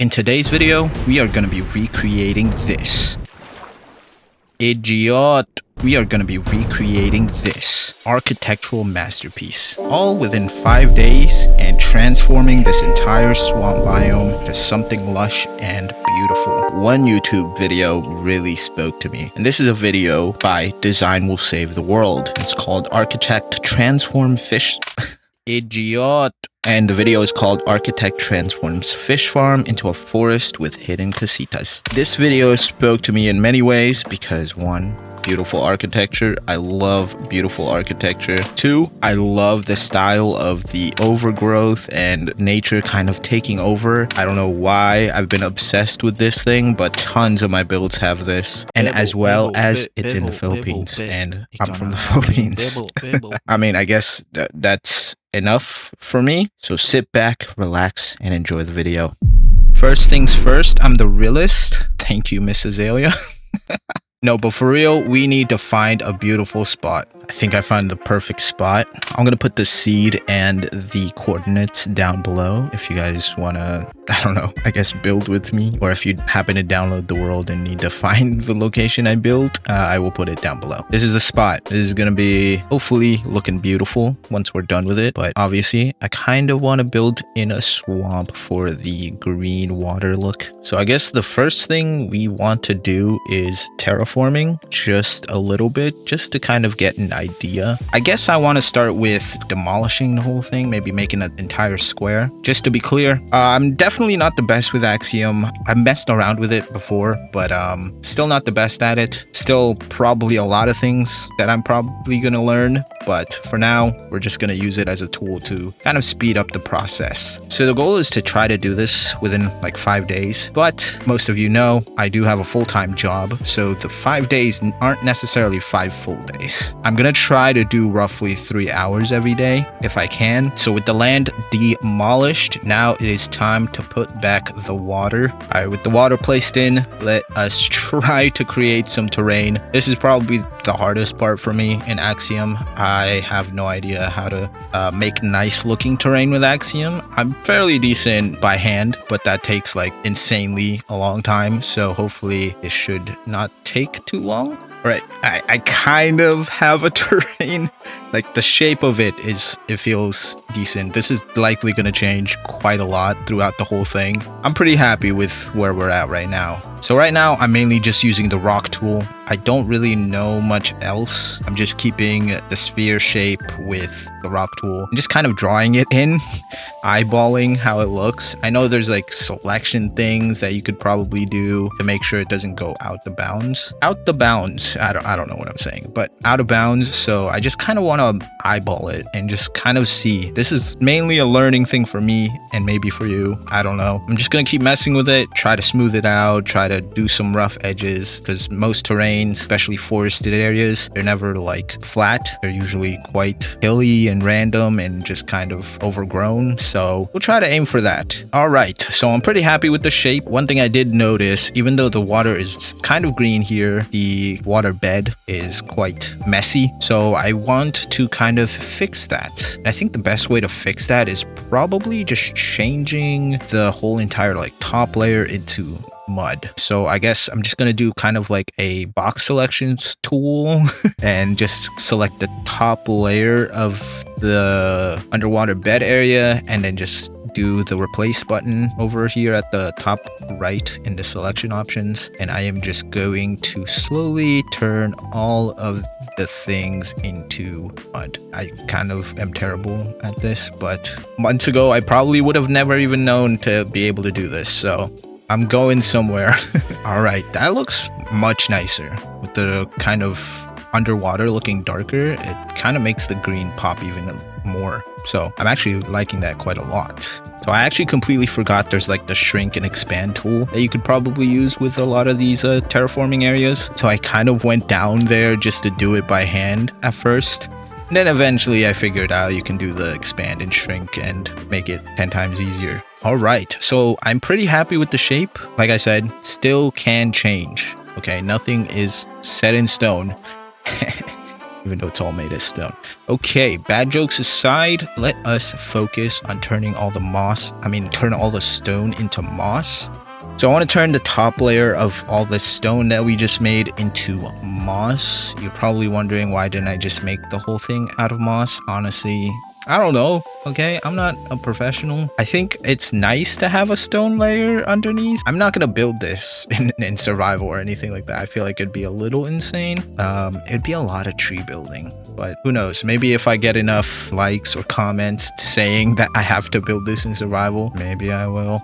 In today's video, we are going to be recreating this. Idiot! We are going to be recreating this architectural masterpiece, all within 5 days, and transforming this entire swamp biome to something lush and beautiful. One YouTube video really spoke to me, and this is a video by Design Will Save the World. It's called Architect Transform Fish... Idiot! And the video is called Architect Transforms Fish Farm into a Forest with Hidden Casitas. This video spoke to me in many ways because 1, beautiful architecture. I love beautiful architecture. 2, I love the style of the overgrowth and nature kind of taking over. I don't know why I've been obsessed with this thing, but tons of my builds have this. And as well as it's in the Philippines, and I'm from the Philippines. I mean, I guess that's enough for me. So sit back, relax, and enjoy the video. First things first, I'm the realist. Thank you, Miss Azalea. No, but for real, we need to find a beautiful spot. I think I found the perfect spot. I'm gonna put the seed and the coordinates down below if you guys wanna, I don't know, I guess build with me. Or if you happen to download the world and need to find the location I built, I will put it down below. This is the spot. This is gonna be hopefully looking beautiful once we're done with it. But obviously, I kind of want to build in a swamp for the green water look. So I guess the first thing we want to do is terraforming just a little bit, just to kind of get an idea. I guess I want to start with demolishing the whole thing, maybe making an entire square. Just to be clear, I'm definitely not the best with Axiom. I've messed around with it before, but still not the best at it. Still probably a lot of things that I'm probably gonna learn, but for now, we're just gonna use it as a tool to kind of speed up the process. So the goal is to try to do this within like 5 days, but most of you know I do have a full-time job, so the 5 days aren't necessarily 5 full days. I'm gonna try to do roughly 3 hours every day if I can. So with the land demolished, now it is time to put back the water. All right, with the water placed in, let us try to create some terrain. This is probably the hardest part for me in Axiom. I have no idea how to make nice looking terrain with Axiom. I'm fairly decent by hand, but that takes like insanely a long time. So hopefully it should not take too long. All right, I kind of have a terrain. Like the shape of it feels decent. This is likely going to change quite a lot throughout the whole thing. I'm pretty happy with where we're at right now. So right now I'm mainly just using the rock tool. I don't really know much else. I'm just keeping the sphere shape with the rock tool and just kind of drawing it in, eyeballing how it looks. I know there's like selection things that you could probably do to make sure it doesn't go out the bounds. Out the bounds. I don't know what I'm saying, but out of bounds. So I just kind of want to eyeball it and just kind of see. This is mainly a learning thing for me and maybe for you. I don't know. I'm just going to keep messing with it, try to smooth it out, try to do some rough edges, because most terrain, especially forested areas, they're never like flat. They're usually quite hilly and random and just kind of overgrown. So we'll try to aim for that. All right. So I'm pretty happy with the shape. One thing I did notice, even though the water is kind of green here, the water bed is quite messy. So I want to kind of fix that. I think the best way to fix that is probably just changing the whole entire like top layer into mud. So I guess I'm just gonna do kind of like a box selections tool and just select the top layer of the underwater bed area and then just do the replace button over here at the top right in the selection options. And I am just going to slowly turn all of the things into mud. I kind of am terrible at this, but months ago I probably would have never even known to be able to do this. So I'm going somewhere. All right, that looks much nicer with the kind of underwater looking darker. It kind of makes the green pop even more. So I'm actually liking that quite a lot. So I actually completely forgot there's like the shrink and expand tool that you could probably use with a lot of these terraforming areas. So I kind of went down there just to do it by hand at first. And then eventually I figured out you can do the expand and shrink and make it 10 times easier. All right, so I'm pretty happy with the shape. Like I said, still can change. Okay, nothing is set in stone. even though it's all made of stone. Okay, bad jokes aside, let us focus on turning all the stone into moss. So I want to turn the top layer of all the stone that we just made into moss. You're probably wondering, why didn't I just make the whole thing out of moss? Honestly, I don't know. Okay, I'm not a professional. I think it's nice to have a stone layer underneath. I'm not gonna build this in survival or anything like that. I feel like it'd be a little insane. It'd be a lot of tree building, but who knows? Maybe if I get enough likes or comments saying that I have to build this in survival, maybe I will.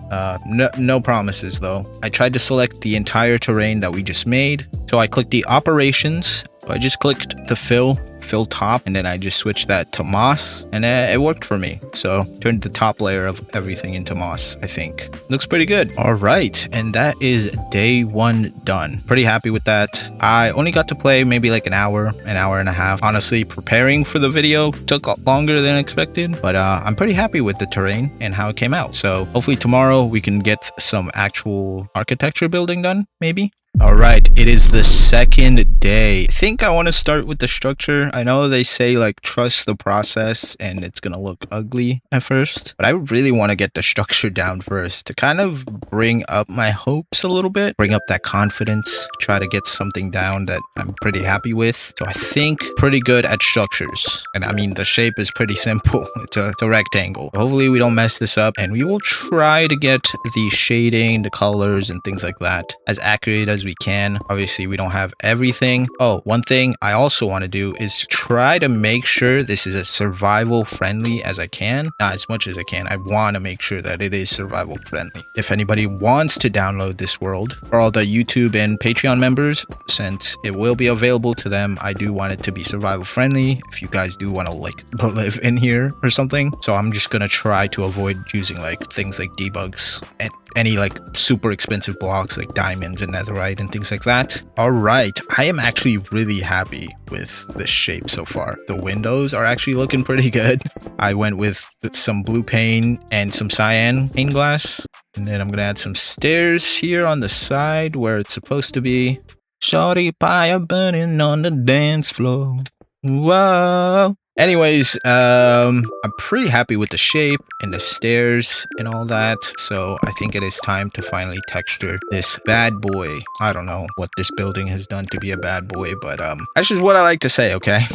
No promises though. I tried to select the entire terrain that we just made. So I clicked the operations. I just clicked the fill top, and then I just switched that to moss, and it worked for me. So turned the top layer of everything into moss. I think looks pretty good. All right, and that is day 1 done. Pretty happy with that. I only got to play maybe like an hour and a half. Honestly, preparing for the video took longer than expected, but I'm pretty happy with the terrain and how it came out. So hopefully tomorrow we can get some actual architecture building done, maybe. All right, it is the second day. I think I want to start with the structure. I know they say like trust the process and it's gonna look ugly at first, but I really want to get the structure down first to kind of bring up my hopes a little bit, bring up that confidence, try to get something down that I'm pretty happy with. So I think pretty good at structures. And I mean, the shape is pretty simple. It's a rectangle. Hopefully we don't mess this up, and we will try to get the shading, the colors and things like that as accurate as we can. Obviously we don't have everything. Oh, one thing I also want to do is try to make sure this is as survival friendly as I can. Not as much as I can. I want to make sure that it is survival friendly. If anybody wants to download this world, for all the YouTube and Patreon members, since it will be available to them, I do want it to be survival friendly. If you guys do want to like live in here or something, so I'm just gonna try to avoid using like things like debugs and any like super expensive blocks like diamonds and netherite and things like that. All right, I am actually really happy with this shape so far. The windows are actually looking pretty good. I went with some blue pane and some cyan pane glass, and then I'm gonna add some stairs here on the side where it's supposed to be. Shorty fire burning on the dance floor. Whoa. Anyways, I'm pretty happy with the shape and the stairs and all that, so I think it is time to finally texture this bad boy. I don't know what this building has done to be a bad boy, but that's just what I like to say, okay?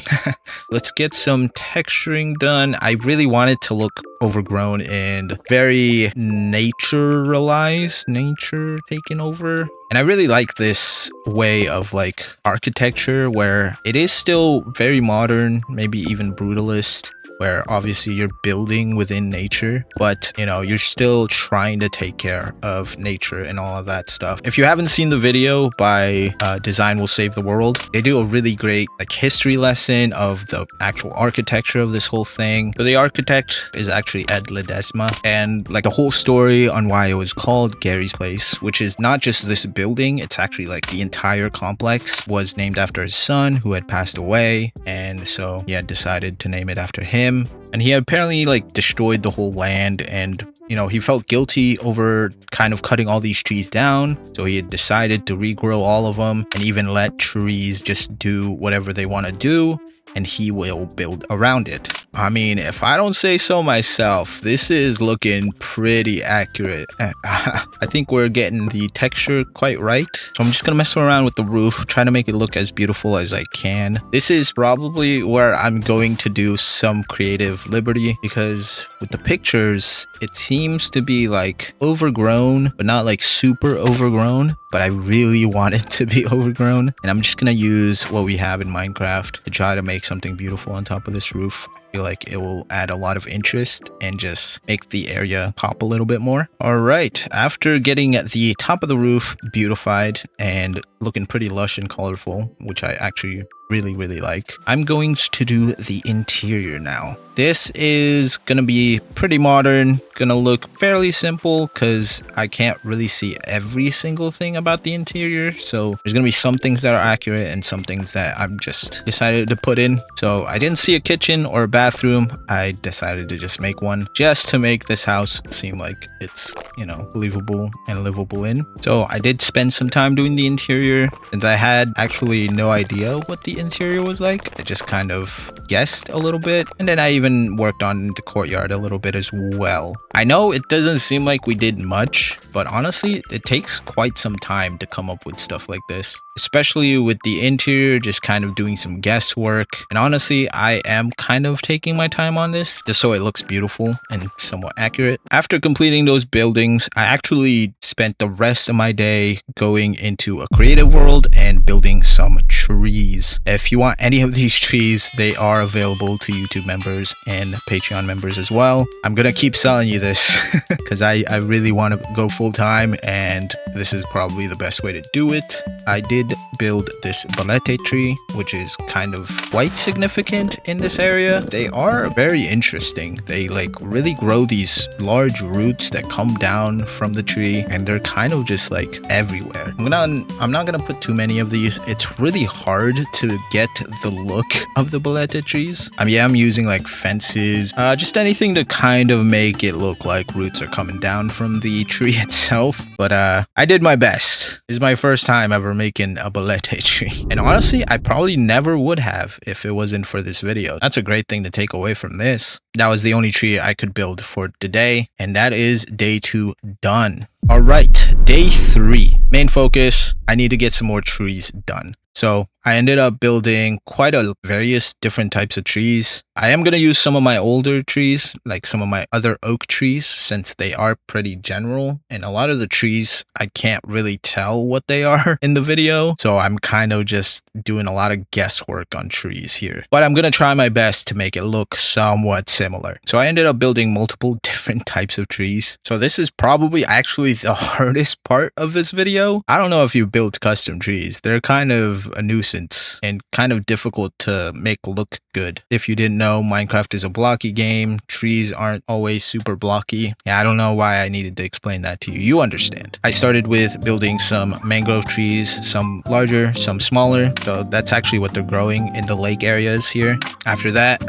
Let's get some texturing done. I really want it to look overgrown and very naturalized, nature taken over. And I really like this way of like architecture where it is still very modern, maybe even brutalist, where obviously you're building within nature, but you know, you're still trying to take care of nature and all of that stuff. If you haven't seen the video by Design Will Save the World, they do a really great like history lesson of the actual architecture of this whole thing. So the architect is actually Ed Ledesma, and like the whole story on why it was called Gary's Place, which is not just this building, it's actually like the entire complex was named after his son who had passed away, and so he had decided to name it after him. And he apparently like destroyed the whole land, and you know, he felt guilty over kind of cutting all these trees down, so he had decided to regrow all of them and even let trees just do whatever they want to do, and he will build around it. I mean, if I don't say so myself, this is looking pretty accurate. I think we're getting the texture quite right. So I'm just gonna mess around with the roof, try to make it look as beautiful as I can. This is probably where I'm going to do some creative liberty, because with the pictures, it seems to be like overgrown, but not like super overgrown. But I really want it to be overgrown. And I'm just gonna use what we have in Minecraft to try to make something beautiful on top of this roof. I feel like it will add a lot of interest and just make the area pop a little bit more. All right, after getting the top of the roof beautified and looking pretty lush and colorful, which I actually really like, I'm going to do the interior now. This is gonna be pretty modern, gonna look fairly simple because I can't really see every single thing about the interior. So there's gonna be some things that are accurate and some things that I'm just decided to put in. So I didn't see a kitchen or a bathroom. I decided to just make one just to make this house seem like it's, you know, believable and livable in. So I did spend some time doing the interior since I had actually no idea what the interior was like. I just kind of guessed a little bit, and then I even worked on the courtyard a little bit as well. I know it doesn't seem like we did much, but honestly, it takes quite some time to come up with stuff like this, especially with the interior, just kind of doing some guesswork. And honestly, I am kind of taking my time on this just so it looks beautiful and somewhat accurate. After completing those buildings, I actually spent the rest of my day going into a creative world and building some trees. If you want any of these trees, they are available to YouTube members and Patreon members as well. I'm gonna keep selling you this because I really want to go full time, and this is probably the best way to do it. I did build this balete tree, which is kind of quite significant in this area. They are very interesting. They like really grow these large roots that come down from the tree, and they're kind of just like everywhere. I'm not gonna put too many of these. It's really hard to get the look of the balete trees. I mean, I'm using like fences, just anything to kind of make it look like roots are coming down from the tree itself. But I did my best. This is my first time ever making a balete tree, and honestly, I probably never would have if it wasn't for this video. That's a great thing to take away from this. That was the only tree I could build for today, and that is day 2 done. All right, day 3. Main focus, I need to get some more trees done. So I ended up building quite a various different types of trees. I am going to use some of my older trees, like some of my other oak trees, since they are pretty general. And a lot of the trees, I can't really tell what they are in the video. So I'm kind of just doing a lot of guesswork on trees here. But I'm going to try my best to make it look somewhat similar. So I ended up building multiple different types of trees. So this is probably actually the hardest part of this video. I don't know if you build custom trees. They're kind of a nuisance and kind of difficult to make look good. If you didn't know, Minecraft is a blocky game. Trees aren't always super blocky. Yeah, I don't know why I needed to explain that to you. You understand. I started with building some mangrove trees, some larger, some smaller. So that's actually what they're growing in the lake areas here. After that,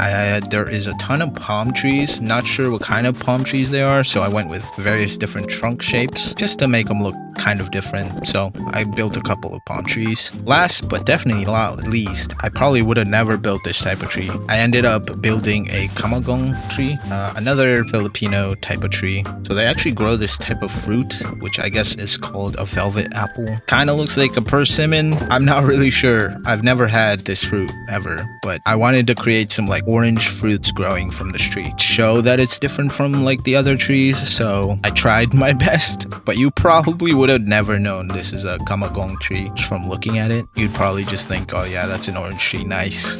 there is a ton of palm trees. Not sure what kind of palm trees they are, so I went with various different trunk shapes just to make them look kind of different. So I built a couple of palm trees. Last but definitely not least, I probably would have never built this type of tree. I ended up building a kamagong tree, another Filipino type of tree. So they actually grow this type of fruit, which I guess is called a velvet apple. Kind of looks like a persimmon. I'm not really sure. I've never had this fruit ever, but I wanted to create some like orange fruits growing from this tree to show that it's different from like the other trees. So I tried my best, but you probably would have never known this is a kamagong tree just from looking at it. You'd probably just think, oh yeah, that's an orange tree, nice.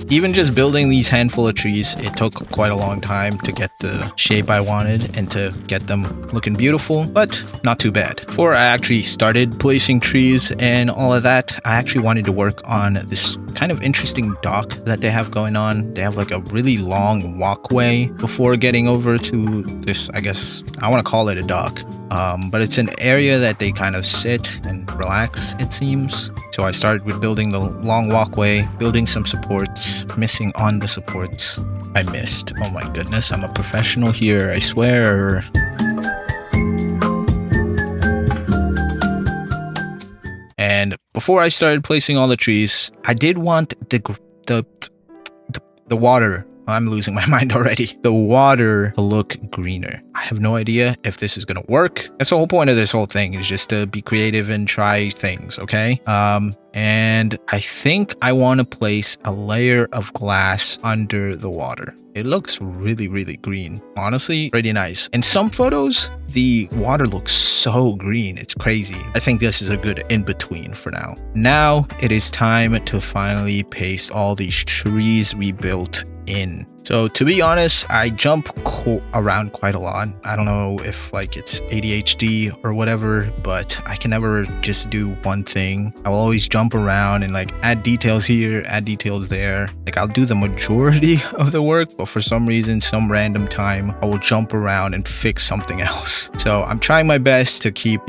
Even just building these handful of trees, it took quite a long time to get the shape I wanted and to get them looking beautiful, but not too bad. Before I actually started placing trees and all of that, I actually wanted to work on this kind of interesting dock that they have going on. They have like a really long walkway before getting over to this, I guess I want to call it a dock, but it's an area that they kind of sit and relax, it seems. So I started with building the long walkway, building some supports, missing on the supports. I missed. Oh my goodness, I'm a professional here, I swear. And before I started placing all the trees, I did want the water. I'm losing my mind already. The water to look greener. I have no idea if this is gonna work. That's the whole point of this whole thing, is just to be creative and try things, okay? And I think I want to place a layer of glass under the water. It looks really, really green. Honestly, pretty nice. In some photos, the water looks so green. It's crazy. I think this is a good in-between for now. Now it is time to finally paste all these trees we built in. So to be honest, I jump around quite a lot. I don't know if like it's ADHD or whatever, but I can never just do one thing. I will always jump around and like add details here, add details there. Like I'll do the majority of the work, but for some reason, some random time, I will jump around and fix something else. So I'm trying my best to keep,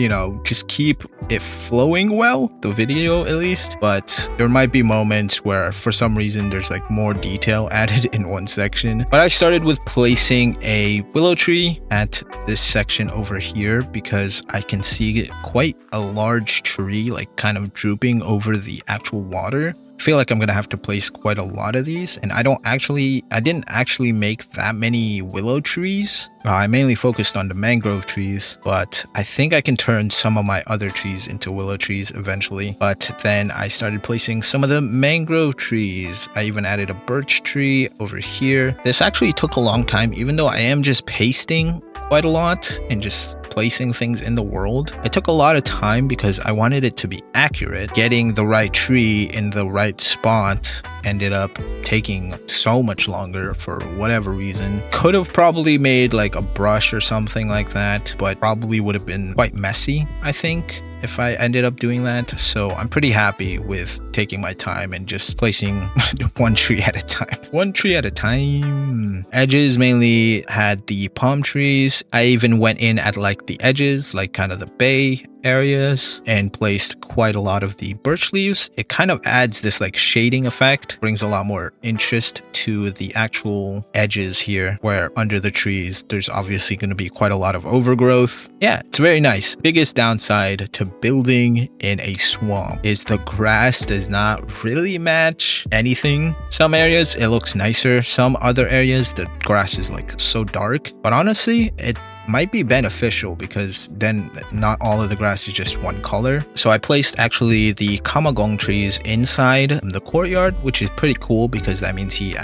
just keep it flowing well, the video at least. But there might be moments where for some reason there's like more detail added in one section. But I started with placing a willow tree at this section over here because I can see quite a large tree like kind of drooping over the actual water. I feel like I'm gonna have to place quite a lot of these, and I didn't actually make that many willow trees. I mainly focused on the mangrove trees, but I think I can turn some of my other trees into willow trees eventually. But then I started placing some of the mangrove trees. I even added a birch tree over here. This actually took a long time, even though I am just pasting quite a lot and just placing things in the world. It took a lot of time because I wanted it to be accurate. Getting the right tree in the right spot ended up taking so much longer for whatever reason. Could have probably made like a brush or something like that, but probably would have been quite messy, I think, if I ended up doing that. So I'm pretty happy with taking my time and just placing one tree at a time. One tree at a time. Edges mainly had the palm trees. I even went in at like the edges, like kind of the bay areas, and placed quite a lot of the birch leaves. It kind of adds this like shading effect, brings a lot more interest to the actual edges here, where under the trees there's obviously going to be quite a lot of overgrowth. Yeah, it's very nice. Biggest downside to building in a swamp is the grass does not really match anything. Some areas it looks nicer, some other areas the grass is like so dark, but honestly it might be beneficial because then not all of the grass is just one color. So I placed actually the kamagong trees inside the courtyard, which is pretty cool because that means he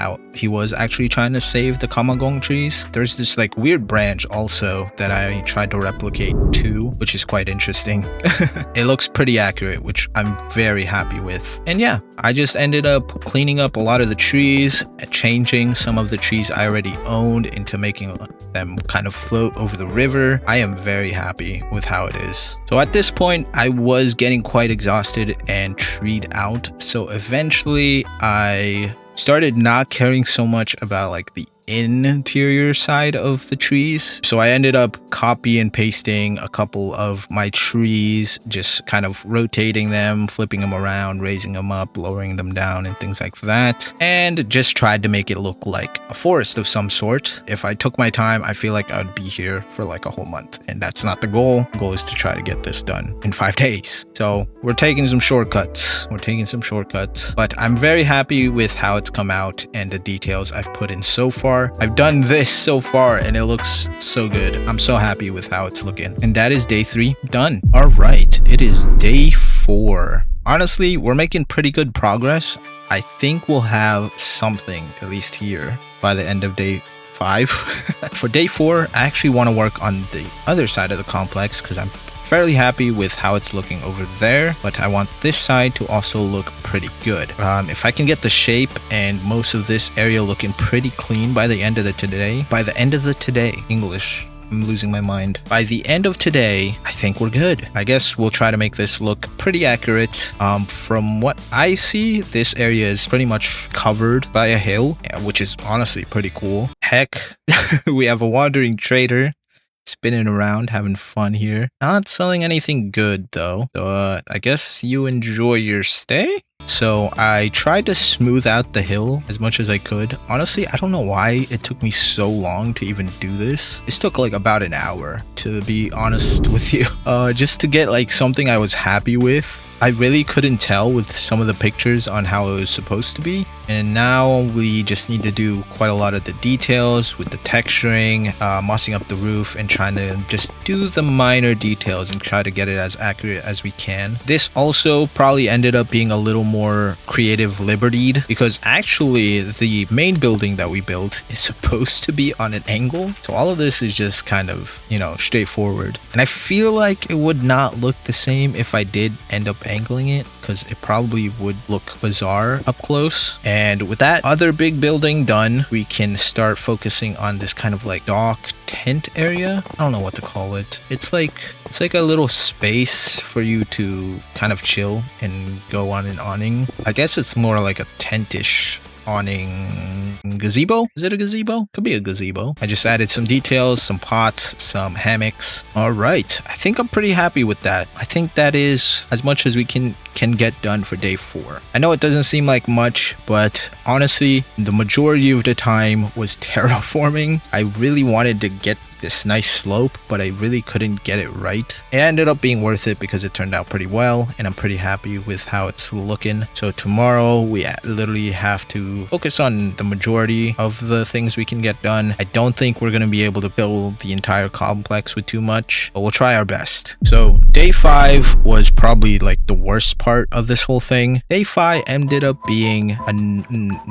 was actually trying to save the kamagong trees. There's this like weird branch also that I tried to replicate too, which is quite interesting. It looks pretty accurate, which I'm very happy with. And yeah, I just ended up cleaning up a lot of the trees, changing some of the trees I already owned into making them kind of float over the river. I am very happy with how it is. So at this point, I was getting quite exhausted and treed out. So eventually I started not caring so much about like the interior side of the trees. So I ended up copy and pasting a couple of my trees, just kind of rotating them, flipping them around, raising them up, lowering them down, and things like that. And just tried to make it look like a forest of some sort. If I took my time, I feel like I would be here for like a whole month. And that's not the goal. The goal is to try to get this done in 5 days. So we're taking some shortcuts. But I'm very happy with how it's come out and the details I've put in so far. I've done this so far and it looks so good. I'm so happy with how it's looking. And that is day 3 done. All right, it is day 4. Honestly, we're making pretty good progress. I think we'll have something at least here by the end of day 5. For day 4, I actually want to work on the other side of the complex because I'm fairly happy with how it's looking over there, but I want this side to also look pretty good. If I can get the shape and most of this area looking pretty clean by the end of the today, English, I'm losing my mind. By the end of today, I think we're good. I guess we'll try to make this look pretty accurate. From what I see, this area is pretty much covered by a hill, which is honestly pretty cool. Heck, we have a wandering trader spinning around, having fun here. Not selling anything good though. So I guess you enjoy your stay. So I tried to smooth out the hill as much as I could. Honestly, I don't know why it took me so long to even do this. This took like about an hour, to be honest with you. Just to get like something I was happy with. I really couldn't tell with some of the pictures on how it was supposed to be. And now we just need to do quite a lot of the details with the texturing, mossing up the roof, and trying to just do the minor details and try to get it as accurate as we can. This also probably ended up being a little more creative liberied because actually the main building that we built is supposed to be on an angle. So all of this is just kind of, you know, straightforward. And I feel like it would not look the same if I did end up angling it because it probably would look bizarre up close. And with that other big building done, we can start focusing on this kind of like dock tent area. I don't know what to call it. It's like a little space for you to kind of chill and go on an awning. I guess it's more like a tentish awning gazebo. Is it a gazebo? Could be a gazebo. I just added some details, some pots, some hammocks. All right, I think I'm pretty happy with that. I think that is as much as we can can get done for day 4. I know it doesn't seem like much, but honestly, the majority of the time was terraforming. I really wanted to get this nice slope, but I really couldn't get it right. It ended up being worth it because it turned out pretty well, and I'm pretty happy with how it's looking. So tomorrow we literally have to focus on the majority of the things we can get done. I don't think we're going to be able to build the entire complex with too much, but we'll try our best. So day 5 was probably like the worst part of this whole thing. Day 5 ended up being I'm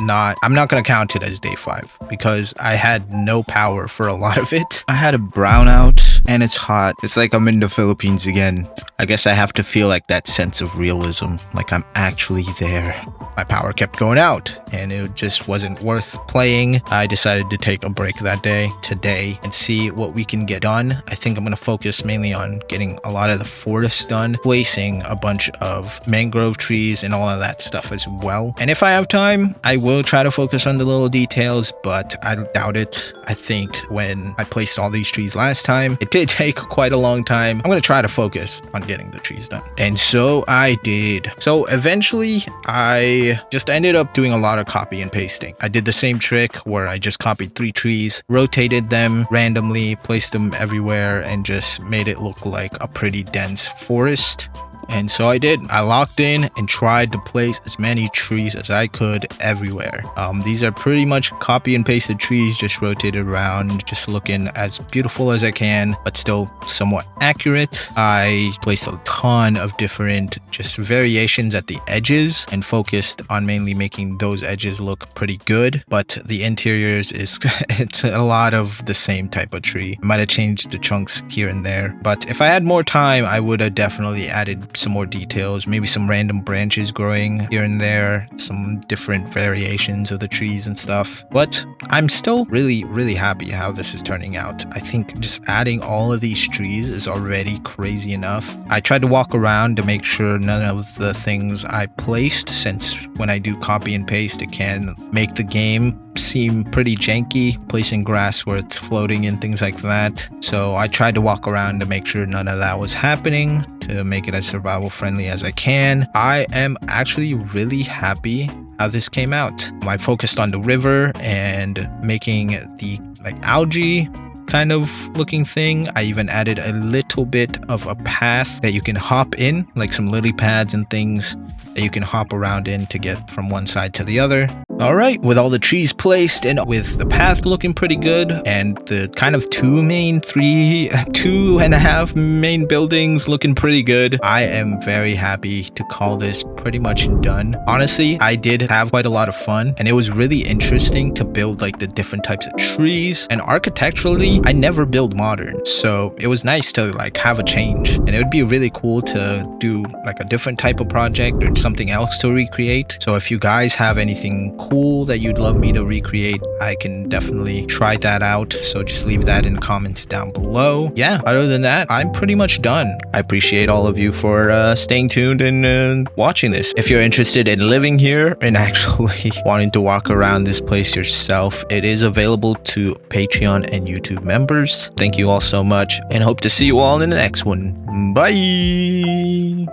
not going to count it as day 5 because I had no power for a lot of it. I had a brownout and it's hot. It's like I'm in the Philippines again. I guess I have to feel like that sense of realism, like I'm actually there. My power kept going out and it just wasn't worth playing. I decided to take a break that day, today, and see what we can get done. I think I'm going to focus mainly on getting a lot of the forest done, placing a bunch of mangrove trees and all of that stuff as well. And if I have time, I will try to focus on the little details, but I doubt it. I think when I placed all these trees last time, it did take quite a long time. I'm going to try to focus on getting the trees done. And so I did. So eventually I just ended up doing a lot of copy and pasting. I did the same trick where I just copied 3 trees, rotated them randomly, placed them everywhere, and just made it look like a pretty dense forest. And so I did. I locked in and tried to place as many trees as I could everywhere. These are pretty much copy and pasted trees, just rotated around, just looking as beautiful as I can, but still somewhat accurate. I placed a ton of different just variations at the edges and focused on mainly making those edges look pretty good. But the interiors is it's a lot of the same type of tree. I might have changed the chunks here and there, but if I had more time, I would have definitely added some more details, maybe some random branches growing here and there, some different variations of the trees and stuff. But I'm still really happy how this is turning out. I think just adding all of these trees is already crazy enough. I tried to walk around to make sure none of the things I placed, since when I do copy and paste, it can make the game seem pretty janky, placing grass where it's floating and things like that. So I tried to walk around to make sure none of that was happening, to make it as survival friendly as I can. I am actually really happy how this came out. I focused on the river and making the like algae kind of looking thing. I even added a little bit of a path that you can hop in, like some lily pads and things that you can hop around in to get from one side to the other. Alright, with all the trees placed and with the path looking pretty good and the kind of 2.5 main buildings looking pretty good, I am very happy to call this pretty much done. Honestly, I did have quite a lot of fun and it was really interesting to build like the different types of trees, and architecturally I never build modern, so it was nice to like have a change, and it would be really cool to do like a different type of project or something else to recreate. So if you guys have anything cool that you'd love me to recreate, I can definitely try that out, so just leave that in the comments down below. Yeah, other than that, I'm pretty much done. I appreciate all of you for staying tuned and watching this. If you're interested in living here and actually wanting to walk around this place yourself, it is available to Patreon and YouTube members. Thank you all so much and hope to see you all in the next one. Bye.